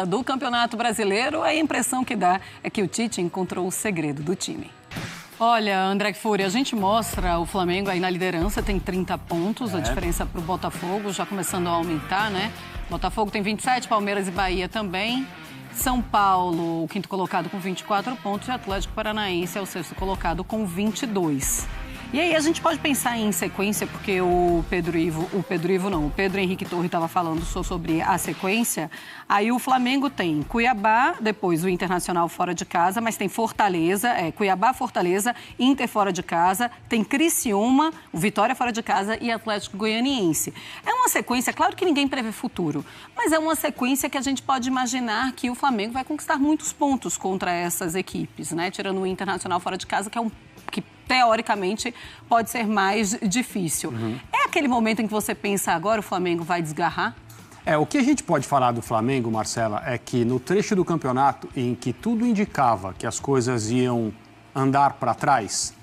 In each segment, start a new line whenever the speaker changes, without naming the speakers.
do Campeonato Brasileiro, a impressão que dá é que o Tite encontrou o segredo do time. Olha, André Kfouri, a gente mostra o Flamengo aí na liderança, tem 30 pontos, a diferença para o Botafogo já começando a aumentar, né? Botafogo tem 27, Palmeiras e Bahia também. São Paulo, o quinto colocado com 24 pontos, e Atlético Paranaense é o sexto colocado com 22. E aí a gente pode pensar em sequência, porque o Pedro Henrique Torre estava falando sobre a sequência. Aí o Flamengo tem Cuiabá, depois o Internacional fora de casa, mas tem Fortaleza, Cuiabá, Fortaleza, Inter fora de casa, tem Criciúma, o Vitória fora de casa e Atlético Goianiense. É uma sequência, claro que ninguém prevê futuro, mas é uma sequência que a gente pode imaginar que o Flamengo vai conquistar muitos pontos contra essas equipes, né? Tirando o Internacional fora de casa, que teoricamente pode ser mais difícil. É aquele momento em que você pensa, agora o Flamengo vai desgarrar?
O que a gente pode falar do Flamengo, Marcela, é que no trecho do campeonato em que tudo indicava que as coisas iam andar para trás,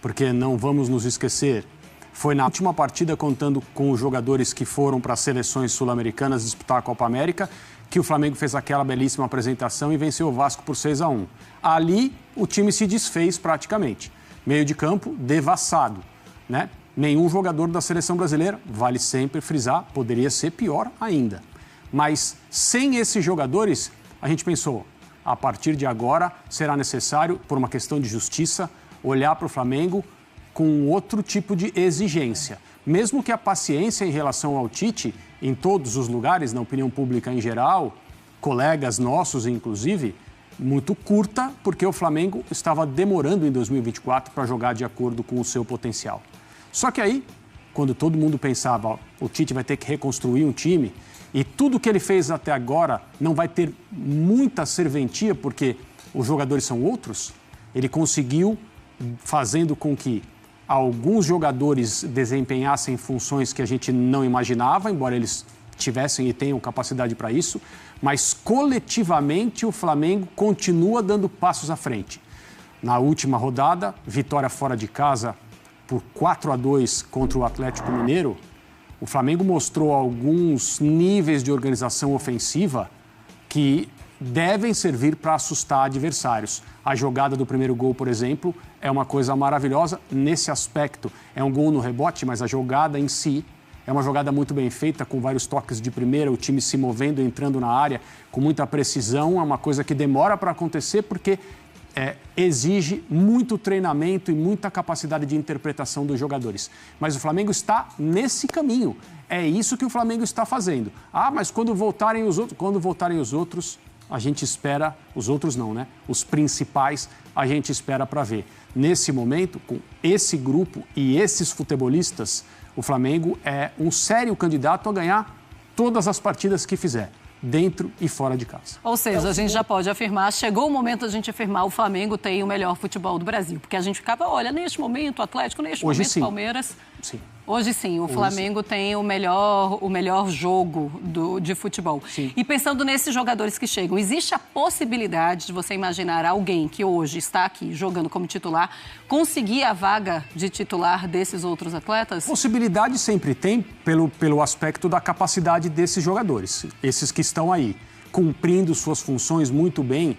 porque não vamos nos esquecer, foi na última partida, contando com os jogadores que foram para as seleções sul-americanas disputar a Copa América, que o Flamengo fez aquela belíssima apresentação e venceu o Vasco por 6-1. Ali, o time se desfez praticamente. Meio de campo devassado, né? Nenhum jogador da seleção brasileira, vale sempre frisar, poderia ser pior ainda. Mas sem esses jogadores, a gente pensou, a partir de agora será necessário, por uma questão de justiça, olhar para o Flamengo com outro tipo de exigência. Mesmo que a paciência em relação ao Tite, em todos os lugares, na opinião pública em geral, colegas nossos inclusive, muito curta, porque o Flamengo estava demorando em 2024 para jogar de acordo com o seu potencial. Só que aí, quando todo mundo pensava, o Tite vai ter que reconstruir um time, e tudo que ele fez até agora não vai ter muita serventia, porque os jogadores são outros, ele conseguiu, fazendo com que alguns jogadores desempenhassem funções que a gente não imaginava, embora eles tivessem e tenham capacidade para isso, mas coletivamente o Flamengo continua dando passos à frente. Na última rodada, vitória fora de casa por 4-2 contra o Atlético Mineiro, o Flamengo mostrou alguns níveis de organização ofensiva que devem servir para assustar adversários. A jogada do primeiro gol, por exemplo, é uma coisa maravilhosa nesse aspecto. É um gol no rebote, mas a jogada em si é uma jogada muito bem feita, com vários toques de primeira, o time se movendo, entrando na área com muita precisão. É uma coisa que demora para acontecer porque exige muito treinamento e muita capacidade de interpretação dos jogadores. Mas o Flamengo está nesse caminho. É isso que o Flamengo está fazendo. Mas quando voltarem os outros, a gente espera... Os outros não, né? Os principais, a gente espera para ver. Nesse momento, com esse grupo e esses futebolistas, o Flamengo é um sério candidato a ganhar todas as partidas que fizer, dentro e fora de casa.
Ou seja, a gente já pode afirmar, chegou o momento da gente afirmar, o Flamengo tem o melhor futebol do Brasil. Porque a gente ficava, olha, neste momento o Atlético, neste
Hoje
momento
sim.
o Palmeiras.
Sim.
Hoje sim, o Flamengo tem o melhor jogo de futebol.
Sim.
E pensando nesses jogadores que chegam, existe a possibilidade de você imaginar alguém que hoje está aqui jogando como titular, conseguir a vaga de titular desses outros atletas?
Possibilidade sempre tem pelo aspecto da capacidade desses jogadores, esses que estão aí, cumprindo suas funções muito bem,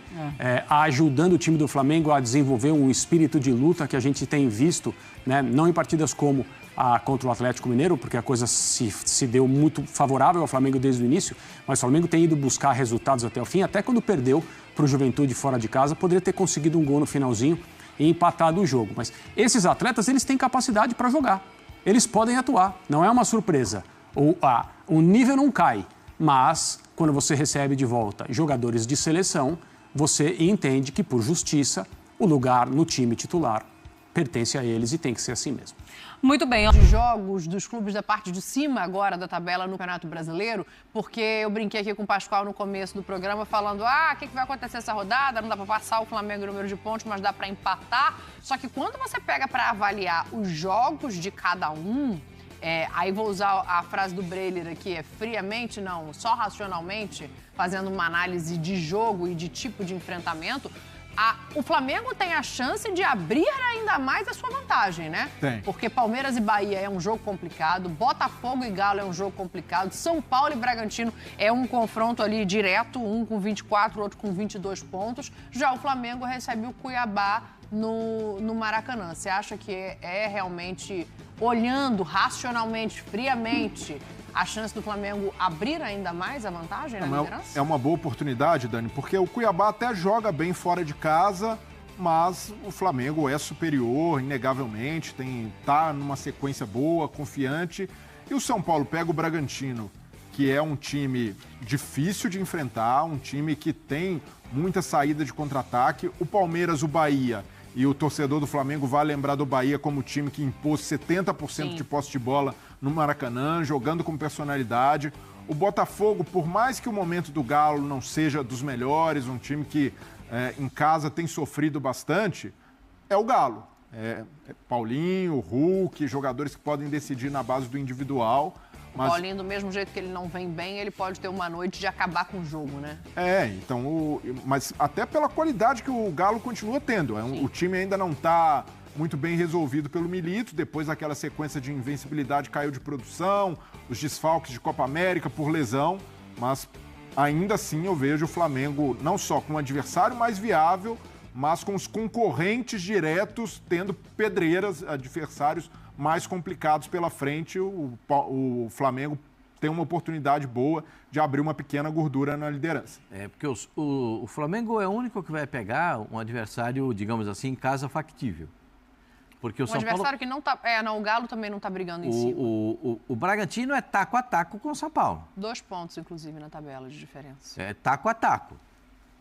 ajudando o time do Flamengo a desenvolver um espírito de luta que a gente tem visto, né, não em partidas como contra o Atlético Mineiro, porque a coisa se deu muito favorável ao Flamengo desde o início, mas o Flamengo tem ido buscar resultados até o fim, até quando perdeu para o Juventude fora de casa, poderia ter conseguido um gol no finalzinho e empatado o jogo. Mas esses atletas, eles têm capacidade para jogar, eles podem atuar, não é uma surpresa. O nível não cai, mas quando você recebe de volta jogadores de seleção, você entende que, por justiça, o lugar no time titular pertence a eles e tem que ser assim mesmo.
Muito bem.
De jogos dos clubes da parte de cima agora da tabela no Campeonato Brasileiro, porque eu brinquei aqui com o Pascoal no começo do programa falando, o que vai acontecer essa rodada? Não dá para passar o Flamengo no número de pontos, mas dá para empatar. Só que quando você pega para avaliar os jogos de cada um, aí vou usar a frase do Breiler aqui, friamente, não, só racionalmente, fazendo uma análise de jogo e de tipo de enfrentamento, O Flamengo tem a chance de abrir ainda mais a sua vantagem, né?
Tem.
Porque Palmeiras e Bahia é um jogo complicado, Botafogo e Galo é um jogo complicado, São Paulo e Bragantino é um confronto ali direto, um com 24, outro com 22 pontos. Já o Flamengo recebe o Cuiabá no Maracanã. Você acha que é realmente, olhando racionalmente, friamente, a chance do Flamengo abrir ainda mais a vantagem na liderança?
É uma boa oportunidade, Dani, porque o Cuiabá até joga bem fora de casa, mas o Flamengo é superior, inegavelmente, tá numa sequência boa, confiante. E o São Paulo pega o Bragantino, que é um time difícil de enfrentar, um time que tem muita saída de contra-ataque. O Palmeiras, o Bahia, e o torcedor do Flamengo vai lembrar do Bahia como o time que impôs 70% de posse de bola no Maracanã, jogando com personalidade. O Botafogo, por mais que o momento do Galo não seja dos melhores, um time que em casa tem sofrido bastante, é o Galo. É Paulinho, Hulk, jogadores que podem decidir na base do individual.
Mas... O Paulinho, do mesmo jeito que ele não vem bem, ele pode ter uma noite de acabar com o jogo, né?
Então, mas até pela qualidade que o Galo continua tendo. O time ainda não está muito bem resolvido pelo Milito, depois daquela sequência de invencibilidade caiu de produção, os desfalques de Copa América por lesão, mas ainda assim eu vejo o Flamengo não só com um adversário mais viável, mas com os concorrentes diretos tendo pedreiras, adversários mais complicados pela frente. O Flamengo tem uma oportunidade boa de abrir uma pequena gordura na liderança.
Porque o Flamengo é o único que vai pegar um adversário, digamos assim, em casa factível. Porque o São
adversário
Paulo...
que não tá... o Galo também não está brigando em cima.
O Bragantino é taco a taco com o São Paulo.
2 pontos, inclusive, na tabela de diferença.
É taco a taco.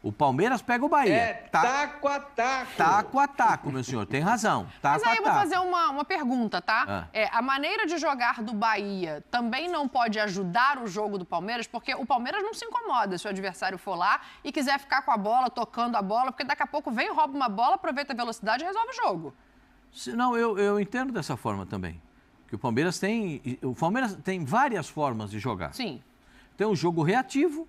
O Palmeiras pega o Bahia.
Taco a taco.
Taco a taco, meu senhor. Tem razão. Taco
Mas aí
a
eu
taco.
vou fazer uma pergunta, tá? A maneira de jogar do Bahia também não pode ajudar o jogo do Palmeiras, porque o Palmeiras não se incomoda se o adversário for lá e quiser ficar com a bola, tocando a bola, porque daqui a pouco vem, rouba uma bola, aproveita a velocidade e resolve o jogo.
Não, eu entendo dessa forma também. Que o Palmeiras tem várias formas de jogar.
Sim.
Tem um jogo reativo,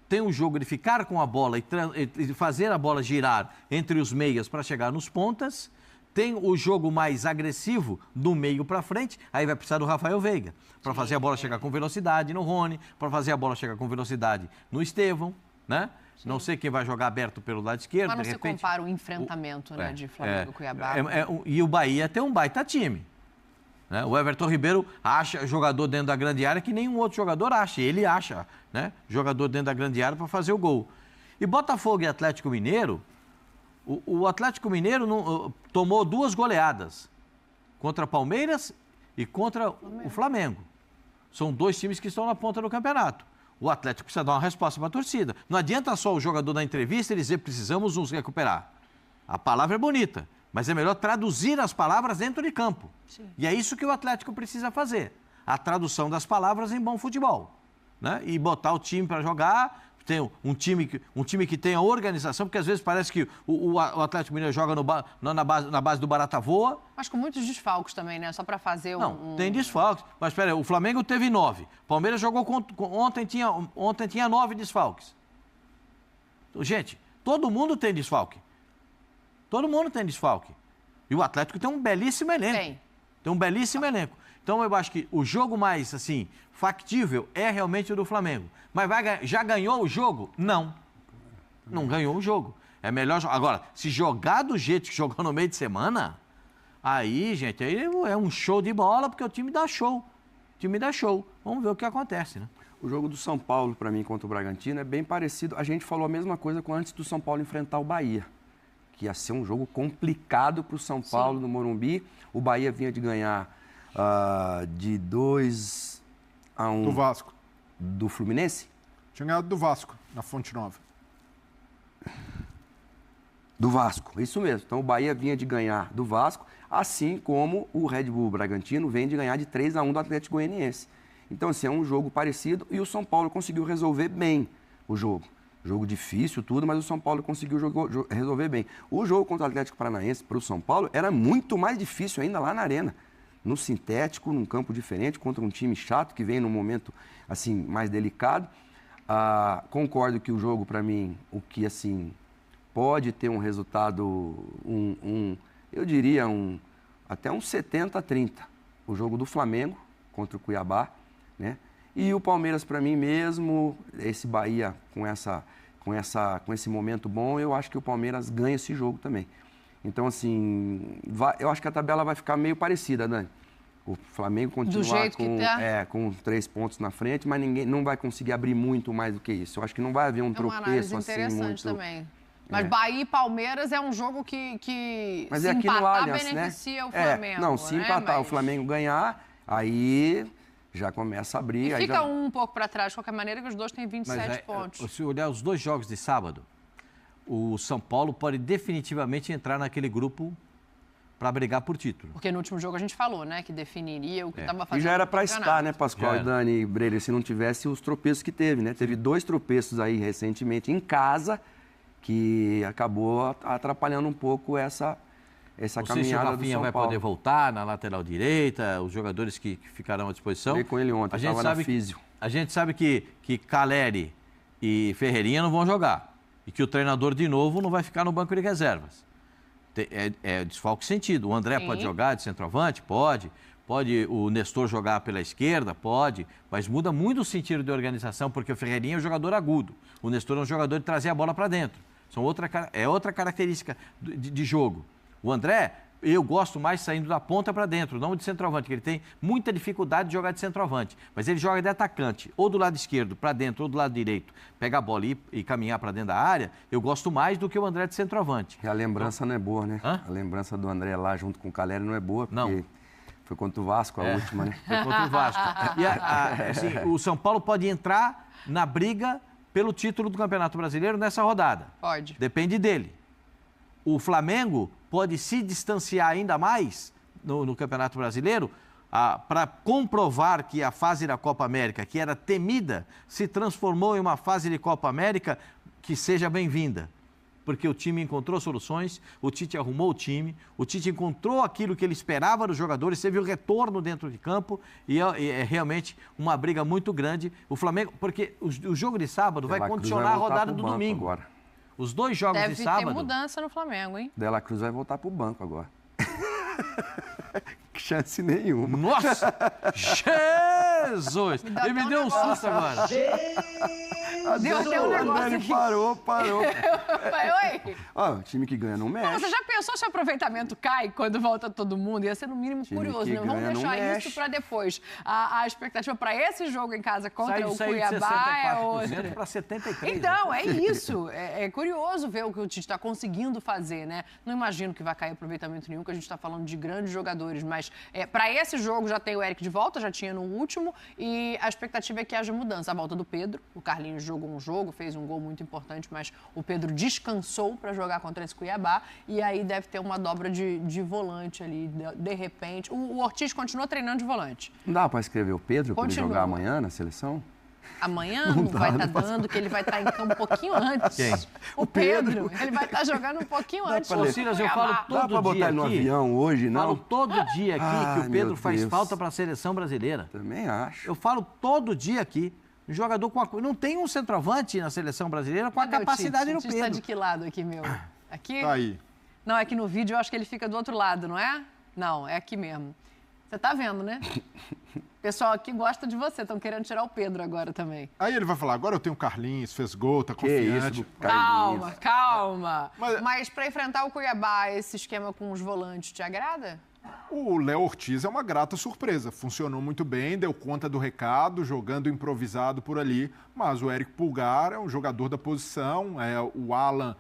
tem um jogo de ficar com a bola e fazer a bola girar entre os meias para chegar nos pontas. Tem o jogo mais agressivo do meio para frente, aí vai precisar do Rafael Veiga, para fazer a bola chegar com velocidade no Rony, para fazer a bola chegar com velocidade no Estevão, né? Sim. Não sei quem vai jogar aberto pelo lado esquerdo.
Mas não
de
se
repente,
compara o enfrentamento de Flamengo e Cuiabá.
E o Bahia tem um baita time. Né? O Everton Ribeiro acha jogador dentro da grande área que nenhum outro jogador acha. Ele acha, né? Jogador dentro da grande área para fazer o gol. E Botafogo e Atlético Mineiro, o Atlético Mineiro tomou 2 goleadas contra Palmeiras e contra o Flamengo. São 2 times que estão na ponta do campeonato. O Atlético precisa dar uma resposta para a torcida. Não adianta só o jogador da entrevista ele dizer precisamos nos recuperar. A palavra é bonita, mas é melhor traduzir as palavras dentro de campo. Sim. E é isso que o Atlético precisa fazer. A tradução das palavras em bom futebol. Né? E botar o time para jogar, tem um time que tenha organização, porque às vezes parece que o Atlético Mineiro joga na base do barata voa.
Mas com muitos desfalques também, né? Só para fazer
tem desfalques. Mas espera aí, o Flamengo teve 9. O Palmeiras jogou ontem tinha 9 desfalques. Gente, todo mundo tem desfalque. Todo mundo tem desfalque. E o Atlético tem um belíssimo elenco. Tem um belíssimo elenco. Então, eu acho que o jogo mais, assim, factível é realmente o do Flamengo. Mas já ganhou o jogo? Não. Não ganhou o jogo. É melhor... Agora, se jogar do jeito que jogou no meio de semana, aí, gente, aí é um show de bola, porque o time dá show. O time dá show. Vamos ver o que acontece, né?
O jogo do São Paulo, para mim, contra o Bragantino, é bem parecido. A gente falou a mesma coisa antes do São Paulo enfrentar o Bahia. Que ia ser um jogo complicado para o São Paulo no Morumbi. O Bahia vinha de ganhar de 2-1...
Do Vasco.
Do Fluminense?
Tinha ganhado do Vasco, na Fonte Nova.
Do Vasco, isso mesmo. Então o Bahia vinha de ganhar do Vasco, assim como o Red Bull Bragantino vem de ganhar de 3-1 do Atlético Goianiense. Então, assim, é um jogo parecido e o São Paulo conseguiu resolver bem o jogo. Jogo difícil, tudo, mas o São Paulo conseguiu resolver bem. O jogo contra o Atlético Paranaense para o São Paulo era muito mais difícil ainda lá na Arena. No sintético, num campo diferente, contra um time chato que vem num momento assim mais delicado. Concordo que o jogo, para mim, o que assim pode ter um resultado, eu diria, até uns 70-30. O jogo do Flamengo contra o Cuiabá, né? E o Palmeiras, para mim mesmo, esse Bahia com esse momento bom, eu acho que o Palmeiras ganha esse jogo também. Então, assim, eu acho que a tabela vai ficar meio parecida, Dani. O Flamengo continua com 3 pontos na frente, mas ninguém não vai conseguir abrir muito mais do que isso. Eu acho que não vai haver um tropeço assim muito...
também. Mas Bahia e Palmeiras é um jogo que
mas
se
aqui
empatar,
no Allianz,
beneficia
né?
o Flamengo.
Não, se empatar o Flamengo ganhar, aí já começa a abrir.
E fica um pouco para trás, de qualquer maneira, que os dois têm 27 pontos.
Se olhar os 2 jogos de sábado, o São Paulo pode definitivamente entrar naquele grupo para brigar por título.
Porque no último jogo a gente falou, né, que definiria o que estava fazendo.
E já era para estar, né, Pascoal e Dani Breira, se não tivesse os tropeços que teve, né? Teve 2 tropeços aí recentemente em casa, que acabou atrapalhando um pouco essa caminhada do São Paulo.
Se o Rafinha vai poder voltar na lateral direita, os jogadores que ficarão à disposição.
Falei com ele ontem, estava na físio.
A gente sabe que Caleri e Ferreirinha não vão jogar. E que o treinador, de novo, não vai ficar no banco de reservas. É desfalque sentido. O André pode jogar de centroavante? Pode. Pode o Nestor jogar pela esquerda? Pode. Mas muda muito o sentido de organização, porque o Ferreirinha é um jogador agudo. O Nestor é um jogador de trazer a bola para dentro. É outra característica de jogo. O André, eu gosto mais saindo da ponta para dentro, não de centroavante, porque ele tem muita dificuldade de jogar de centroavante. Mas ele joga de atacante, ou do lado esquerdo para dentro, ou do lado direito, pegar a bola e caminhar para dentro da área, eu gosto mais do que o André de centroavante.
E a lembrança não é boa, né? A lembrança do André lá junto com o Caleri não é boa, porque foi contra o Vasco a última, né?
Foi contra o Vasco. E assim, o São Paulo pode entrar na briga pelo título do Campeonato Brasileiro nessa rodada.
Pode.
Depende dele. O Flamengo pode se distanciar ainda mais no Campeonato Brasileiro para comprovar que a fase da Copa América, que era temida, se transformou em uma fase de Copa América que seja bem-vinda. Porque o time encontrou soluções, o Tite arrumou o time, o Tite encontrou aquilo que ele esperava dos jogadores, teve o retorno dentro de campo e é realmente uma briga muito grande. O Flamengo, porque o jogo de sábado vai condicionar a rodada do domingo. Agora. Os 2 jogos de sábado...
Deve ter mudança no Flamengo, hein?
De La Cruz vai voltar pro banco agora. Chance nenhuma.
Nossa! Jesus! Ele me deu um susto agora.
Deu um negócio aqui.
Parou.
Oi?
O time que ganha não mexe.
Não, você já pensou se o aproveitamento cai quando volta todo mundo? Ia ser no mínimo curioso, né? Vamos deixar isso para depois. A expectativa para esse jogo em casa contra o Cuiabá é outra.
Para 73%.
Então, é isso. É curioso ver o que o Tite está conseguindo fazer, né? Não imagino que vai cair aproveitamento nenhum, que a gente está falando de grandes jogadores, mas para esse jogo já tem o Eric de volta, já tinha no último, e a expectativa é que haja mudança. A volta do Pedro, o Carlinhos jogou um jogo, fez um gol muito importante, mas o Pedro descansou para jogar contra esse Cuiabá, e aí deve ter uma dobra de volante ali, de repente. O Ortiz continua treinando de volante.
Não dá para escrever o Pedro para ele jogar amanhã na seleção?
Amanhã não vai estar dando, que ele vai estar em campo um pouquinho antes.
Quem?
O Pedro. Ele vai estar jogando um pouquinho antes.
Ô, Silas, eu falo todo dia aqui.
Dá para botar ele no avião hoje, não?
Falo todo dia aqui que o Pedro faz falta para a seleção brasileira.
Também acho.
Eu falo todo dia aqui. Um jogador não tem um centroavante na seleção brasileira com a capacidade do Pedro.
Está de que lado aqui, meu? Aqui?
Tá aí.
Não, é que no vídeo eu acho que ele fica do outro lado, não é? Não, é aqui mesmo. Você tá vendo, né? O pessoal aqui gosta de você, estão querendo tirar o Pedro agora também.
Aí ele vai falar, agora eu tenho o Carlinhos, fez gol, tá confiante.
Calma. Mas para enfrentar o Cuiabá, esse esquema com os volantes te agrada?
O Léo Ortiz é uma grata surpresa. Funcionou muito bem, deu conta do recado, jogando improvisado por ali. Mas o Eric Pulgar é um jogador da posição, o Alan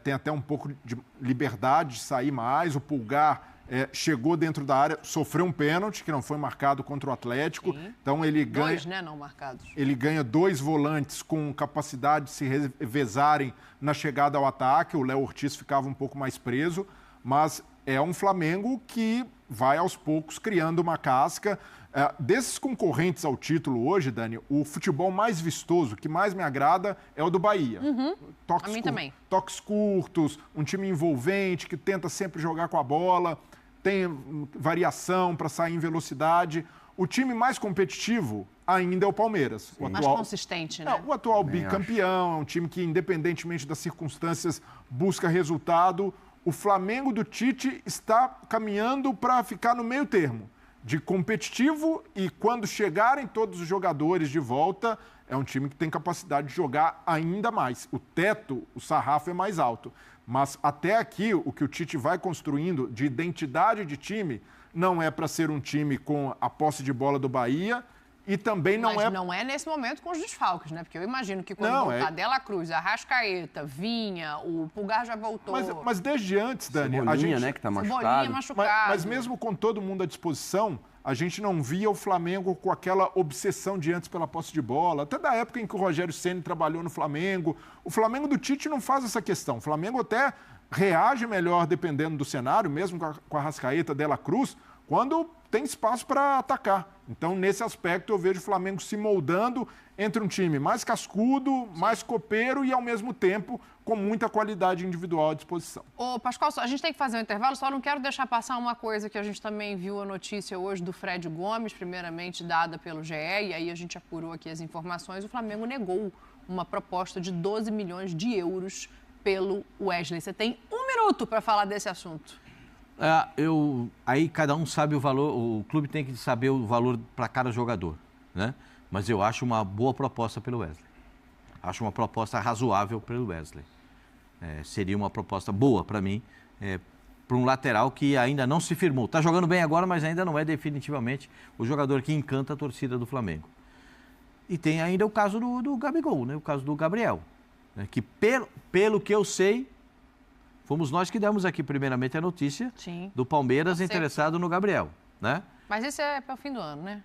tem até um pouco de liberdade de sair mais, o Pulgar... chegou dentro da área, sofreu um pênalti que não foi marcado contra o Atlético.
Sim.
Então ele ganha...
2, né, não marcados.
Ele ganha 2 volantes com capacidade de se revezarem na chegada ao ataque. O Léo Ortiz ficava um pouco mais preso, mas é um Flamengo que vai aos poucos criando uma casca. Desses concorrentes ao título hoje, Dani, o futebol mais vistoso, que mais me agrada, é o do Bahia.
A mim também.
Toques curtos, um time envolvente, que tenta sempre jogar com a bola, tem variação para sair em velocidade. O time mais competitivo ainda é o Palmeiras. O
Mais consistente, né?
O atual
Também
bicampeão, é um time que, independentemente das circunstâncias, busca resultado. O Flamengo do Tite está caminhando para ficar no meio termo, de competitivo, e quando chegarem todos os jogadores de volta, é um time que tem capacidade de jogar ainda mais. O teto, o sarrafo é mais alto. Mas até aqui, o que o Tite vai construindo de identidade de time não é para ser um time com a posse de bola do Bahia, e também
Mas não é nesse momento com os desfalques, né? Porque eu imagino que quando voltar Dela Cruz, Arrascaeta, Vinha, o Pulgar já voltou.
Mas desde antes, Dani,
Cebolinha,
a gente...
né, que tá
Cebolinha
machucado.
machucado.
Mas mesmo com todo mundo à disposição, a gente não via o Flamengo com aquela obsessão de antes pela posse de bola. Até da época em que o Rogério Ceni trabalhou no Flamengo. O Flamengo do Tite não faz essa questão. O Flamengo até reage melhor dependendo do cenário, mesmo com a Arrascaeta, Dela Cruz, quando tem espaço para atacar. Então, nesse aspecto, eu vejo o Flamengo se moldando entre um time mais cascudo, mais copeiro e, ao mesmo tempo, com muita qualidade individual à disposição.
Ô, Pascoal, a gente tem que fazer um intervalo, só não quero deixar passar uma coisa que a gente também viu a notícia hoje do Fred Gomes, primeiramente dada pelo GE, e aí a gente apurou aqui as informações. O Flamengo negou uma proposta de 12 milhões de euros pelo Wesley. Você tem 1 minuto para falar desse assunto.
Aí cada um sabe o valor, o clube tem que saber o valor para cada jogador, né? Mas eu acho uma boa proposta pelo Wesley. Acho uma proposta razoável pelo Wesley. Seria uma proposta boa para mim, para um lateral que ainda não se firmou. Está jogando bem agora, mas ainda não é definitivamente o jogador que encanta a torcida do Flamengo. E tem ainda o caso do Gabigol, né? O caso do Gabriel, né? Que pelo que eu sei, fomos nós que demos aqui primeiramente a notícia do Palmeiras interessado no Gabriel, né?
Mas isso é para o fim do ano, né?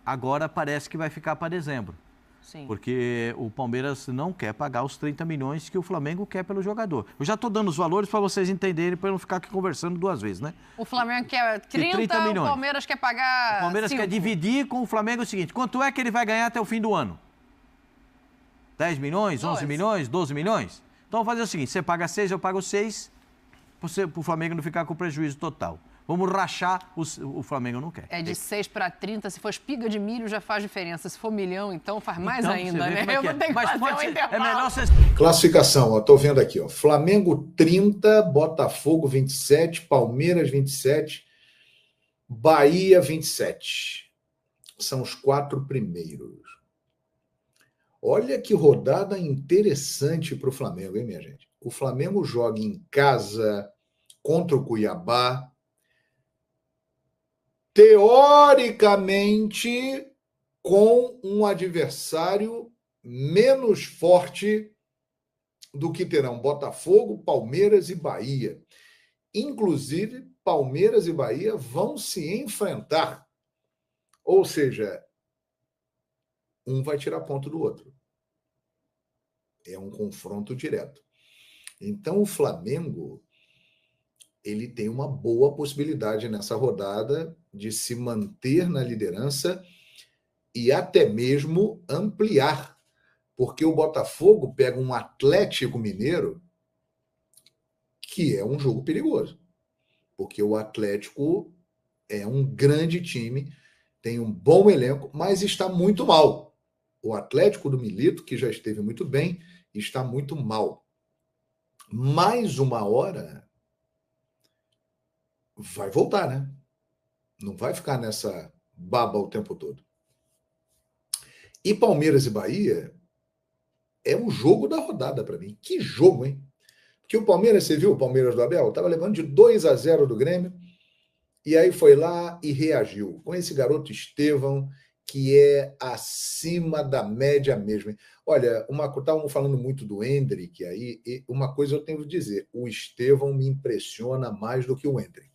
Agora parece que vai ficar para dezembro.
Sim.
Porque o Palmeiras não quer pagar os 30 milhões que o Flamengo quer pelo jogador. Eu já estou dando os valores para vocês entenderem, para eu não ficar aqui conversando duas vezes, né?
O Flamengo quer 30 milhões. O Palmeiras quer pagar
O Palmeiras
5.
quer dividir com o Flamengo o seguinte: quanto é que ele vai ganhar até o fim do ano? 10 milhões, 11 milhões, 12 milhões? Então vamos fazer o seguinte: você paga 6, eu pago 6, para o Flamengo não ficar com prejuízo total. Vamos rachar, o Flamengo não quer.
De 6 para 30, se for espiga de milho já faz diferença. Se for milhão, então faz mais ainda, né? Eu vou ter que fazer um intervalo.
É melhor você...
Classificação, estou vendo aqui, ó. Flamengo 30, Botafogo 27, Palmeiras 27, Bahia 27. São os 4 primeiros. Olha que rodada interessante para o Flamengo, hein, minha gente? O Flamengo joga em casa contra o Cuiabá, teoricamente com um adversário menos forte do que terão Botafogo, Palmeiras e Bahia. Inclusive, Palmeiras e Bahia vão se enfrentar. Ou seja, um vai tirar ponto do outro. É um confronto direto. Então, o Flamengo, ele tem uma boa possibilidade nessa rodada de se manter na liderança e até mesmo ampliar, porque o Botafogo pega um Atlético Mineiro, que é um jogo perigoso, porque o Atlético é um grande time, tem um bom elenco, mas está muito mal. O Atlético do Milito, que já esteve muito bem, está muito mal. Mais uma hora vai voltar, né? Não vai ficar nessa baba o tempo todo. E Palmeiras e Bahia é o jogo da rodada para mim. Que jogo, hein? Porque o Palmeiras, você viu o Palmeiras do Abel? Estava levando de 2-0 do Grêmio e aí foi lá e reagiu. Com esse garoto Estevão, que é acima da média mesmo. Hein? Olha, estavam falando muito do Endrick aí, e uma coisa eu tenho que dizer, o Estevão me impressiona mais do que o Endrick.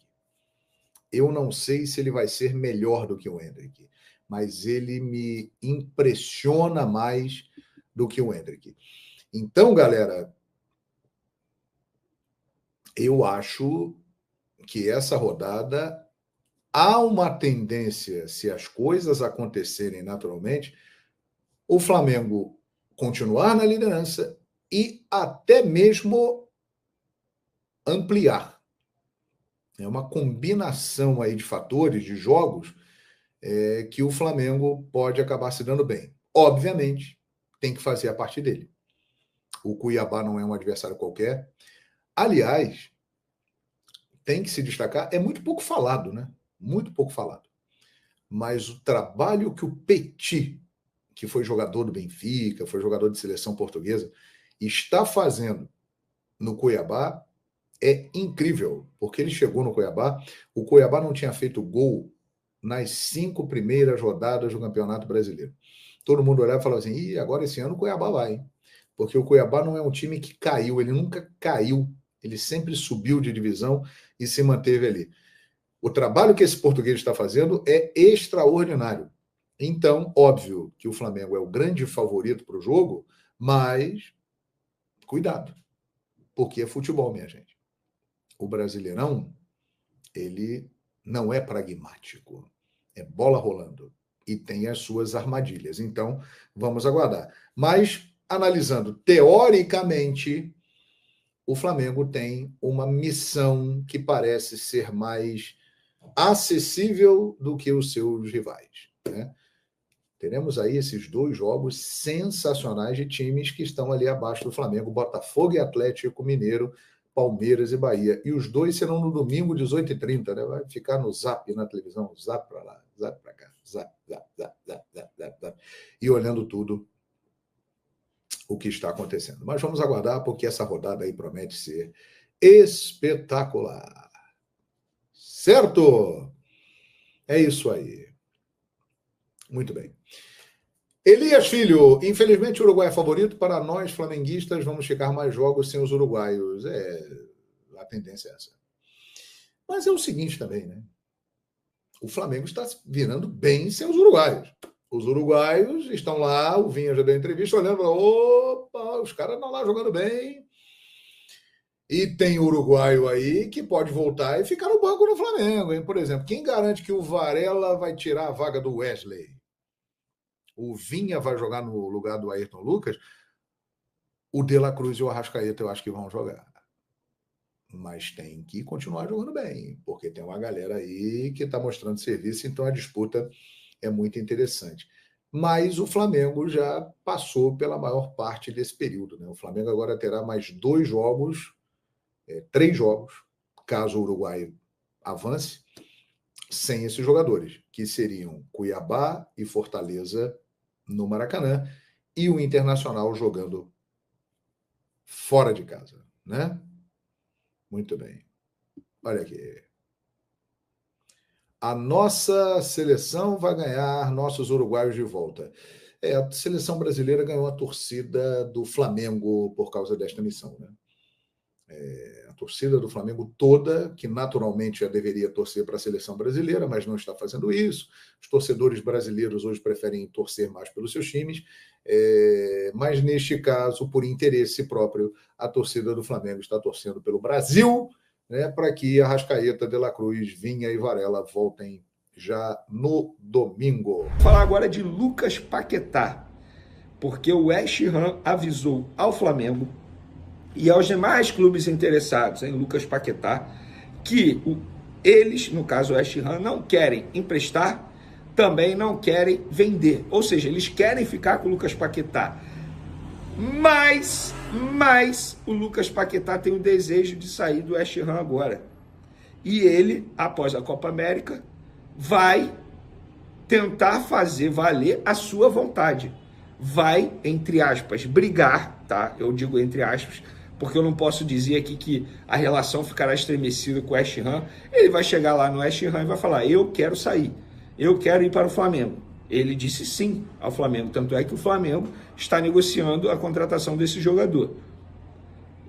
Eu não sei se ele vai ser melhor do que o Endrick, mas ele me impressiona mais do que o Endrick. Então, galera, eu acho que essa rodada há uma tendência, se as coisas acontecerem naturalmente, o Flamengo continuar na liderança e até mesmo ampliar. É uma combinação aí de fatores, de jogos, que o Flamengo pode acabar se dando bem. Obviamente, tem que fazer a parte dele. O Cuiabá não é um adversário qualquer. Aliás, tem que se destacar, é muito pouco falado, né? Muito pouco falado. Mas o trabalho que o Petit, que foi jogador do Benfica, foi jogador de seleção portuguesa, está fazendo no Cuiabá é incrível, porque ele chegou no Cuiabá, o Cuiabá não tinha feito gol nas 5 primeiras rodadas do Campeonato Brasileiro. Todo mundo olhava e falava assim, ih, agora esse ano o Cuiabá vai, hein? Porque o Cuiabá não é um time que caiu, ele nunca caiu, ele sempre subiu de divisão e se manteve ali. O trabalho que esse português está fazendo é extraordinário. Então, óbvio que o Flamengo é o grande favorito para o jogo, mas cuidado, porque é futebol, minha gente. O Brasileirão, ele não é pragmático, é bola rolando e tem as suas armadilhas. Então, vamos aguardar. Mas, analisando teoricamente, o Flamengo tem uma missão que parece ser mais acessível do que os seus rivais, né? Teremos aí esses 2 jogos sensacionais de times que estão ali abaixo do Flamengo, Botafogo e Atlético Mineiro, Palmeiras e Bahia. E os 2 serão no domingo, 18h30, né? Vai ficar no zap na televisão, zap para lá, zap para cá, zap. E olhando tudo o que está acontecendo. Mas vamos aguardar, porque essa rodada aí promete ser espetacular. Certo? É isso aí. Muito bem. Elias Filho, infelizmente o Uruguai é favorito. Para nós, flamenguistas, vamos ficar mais jogos sem os uruguaios. A tendência é essa. Mas é o seguinte também, né? O Flamengo está virando bem sem os uruguaios. Os uruguaios estão lá, o Vinha já deu entrevista, olhando, opa, os caras estão lá jogando bem. E tem uruguaio aí que pode voltar e ficar no banco no Flamengo, hein? Por exemplo, quem garante que o Varela vai tirar a vaga do Wesley? O Vinha vai jogar no lugar do Ayrton Lucas? O De La Cruz e o Arrascaeta eu acho que vão jogar. Mas tem que continuar jogando bem, porque tem uma galera aí que está mostrando serviço, então a disputa é muito interessante. Mas o Flamengo já passou pela maior parte desse período, né? O Flamengo agora terá mais 2 jogos, 3 jogos, caso o Uruguai avance, sem esses jogadores, que seriam Cuiabá e Fortaleza no Maracanã, e o Internacional jogando fora de casa, né? Muito bem. Olha aqui. A nossa seleção vai ganhar nossos uruguaios de volta. A seleção brasileira ganhou a torcida do Flamengo por causa desta missão, né? A torcida do Flamengo toda, que naturalmente já deveria torcer para a seleção brasileira, mas não está fazendo isso. Os torcedores brasileiros hoje preferem torcer mais pelos seus times, mas neste caso, por interesse próprio, a torcida do Flamengo está torcendo pelo Brasil, né, para que Arrascaeta, De La Cruz, Vinha e Varela voltem já no domingo.
Vou falar agora de Lucas Paquetá, porque o West Ham avisou ao Flamengo e aos demais clubes interessados em Lucas Paquetá que eles, no caso o West Ham, não querem emprestar, também não querem vender. Ou seja, eles querem ficar com o Lucas Paquetá. Mas o Lucas Paquetá tem o desejo de sair do West Ham agora. E ele, após a Copa América, vai tentar fazer valer a sua vontade. Vai, entre aspas, brigar, tá? Eu digo entre aspas, porque eu não posso dizer aqui que a relação ficará estremecida com o West Ham. Ele vai chegar lá no West Ham e vai falar, eu quero sair, eu quero ir para o Flamengo. Ele disse sim ao Flamengo, tanto é que o Flamengo está negociando a contratação desse jogador.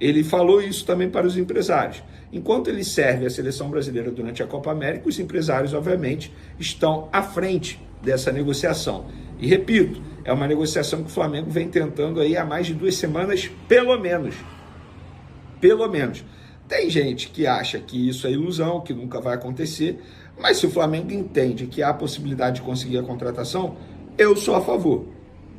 Ele falou isso também para os empresários. Enquanto ele serve a seleção brasileira durante a Copa América, os empresários, obviamente, estão à frente dessa negociação. E repito, é uma negociação que o Flamengo vem tentando aí há mais de 2 semanas, pelo menos. Pelo menos. Tem gente que acha que isso é ilusão, que nunca vai acontecer, mas se o Flamengo entende que há a possibilidade de conseguir a contratação, eu sou a favor.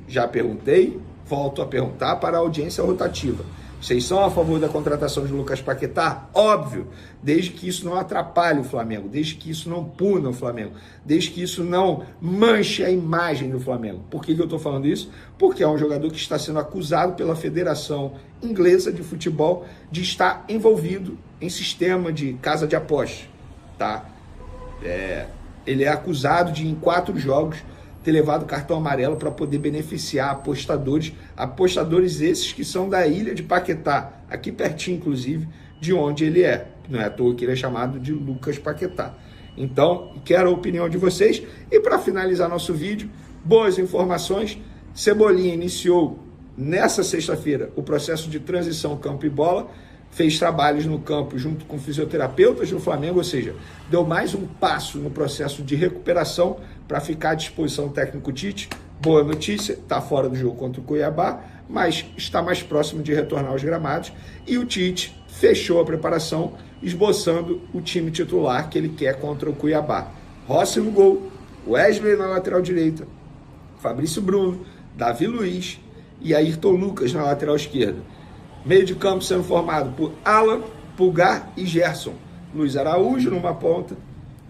Já perguntei, volto a perguntar para a audiência rotativa. Vocês são a favor da contratação de Lucas Paquetá? Óbvio, desde que isso não atrapalhe o Flamengo, desde que isso não puna o Flamengo, desde que isso não manche a imagem do Flamengo. Por que eu estou falando isso? Porque é um jogador que está sendo acusado pela Federação Inglesa de Futebol de estar envolvido em sistema de casa de apostas, tá? Ele é acusado de, em 4 jogos, ter levado cartão amarelo para poder beneficiar apostadores esses que são da ilha de Paquetá, aqui pertinho, inclusive, de onde ele é. Não é à toa que ele é chamado de Lucas Paquetá. Então, quero a opinião de vocês. E para finalizar nosso vídeo, boas informações. Cebolinha iniciou nessa sexta-feira o processo de transição campo e bola, fez trabalhos no campo junto com fisioterapeutas do Flamengo, ou seja, deu mais um passo no processo de recuperação para ficar à disposição do técnico Tite. Boa notícia, está fora do jogo contra o Cuiabá, mas está mais próximo de retornar aos gramados. E o Tite fechou a preparação, esboçando o time titular que ele quer contra o Cuiabá. Rossi no gol, Wesley na lateral direita, Fabrício Bruno, Davi Luiz e Ayrton Lucas na lateral esquerda. Meio de campo sendo formado por Alan, Pulgar e Gerson. Luiz Araújo numa ponta,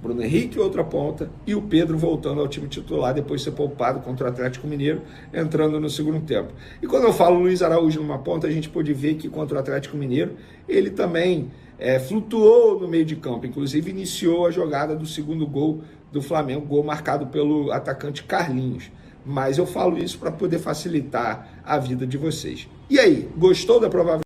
Bruno Henrique outra ponta e o Pedro voltando ao time titular depois de ser poupado contra o Atlético Mineiro, entrando no segundo tempo. E quando eu falo Luiz Araújo numa ponta, a gente pode ver que contra o Atlético Mineiro ele também flutuou no meio de campo, inclusive iniciou a jogada do segundo gol do Flamengo, gol marcado pelo atacante Carlinhos. Mas eu falo isso para poder facilitar a vida de vocês. E aí, gostou da provável